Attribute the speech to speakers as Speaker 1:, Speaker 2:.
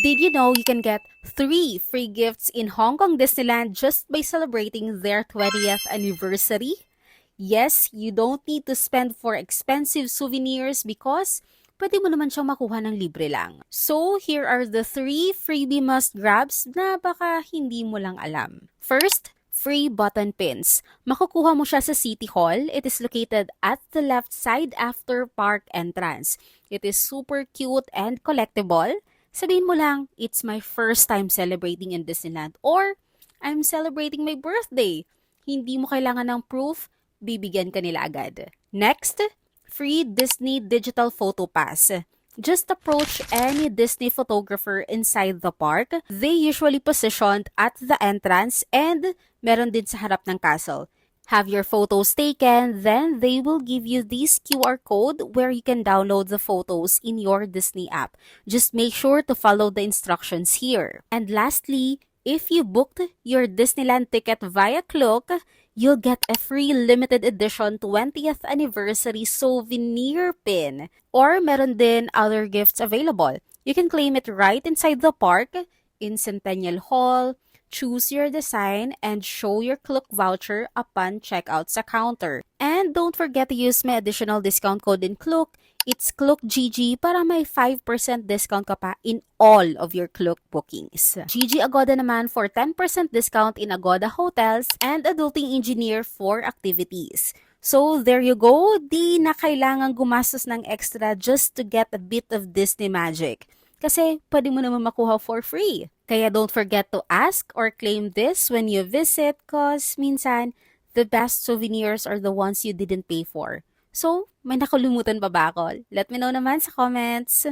Speaker 1: Did you know you can get 3 free gifts in Hong Kong Disneyland just by celebrating their 20th anniversary? Yes, you don't need to spend for expensive souvenirs because pwede mo naman siyang makuha ng libre lang. So, here are the 3 freebie must-grabs na baka hindi mo lang alam. First, free button pins. Makukuha mo siya sa City Hall. It is located at the left side after park entrance. It is super cute and collectible. Sabihin mo lang, it's my first time celebrating in Disneyland or I'm celebrating my birthday. Hindi mo kailangan ng proof, bibigyan ka nila agad. Next, free Disney Digital Photo Pass. Just approach any Disney photographer inside the park. They usually positioned at the entrance and meron din sa harap ng castle. Have your photos taken, then they will give you this QR code where you can download the photos in your Disney app. Just make sure to follow the instructions here. And lastly, if you booked your Disneyland ticket via Klook, you'll get a free limited edition 20th anniversary souvenir pin. Or meron din other gifts available. You can claim it right inside the park, in Centennial Hall. Choose your design and show your Klook voucher upon checkout sa counter. And don't forget to use my additional discount code in Klook. It's KlookGG para may 5% discount ka pa in all of your Klook bookings. GG Agoda naman for 10% discount in Agoda Hotels and Adulting Engineer for activities. So there you go, di na kailangan gumastos ng extra just to get a bit of Disney magic. Kasi pwede mo naman makuha for free. Kaya don't forget to ask or claim this when you visit cause minsan, the best souvenirs are the ones you didn't pay for. So, may nakalimutan pa ba ako? Let me know naman sa comments.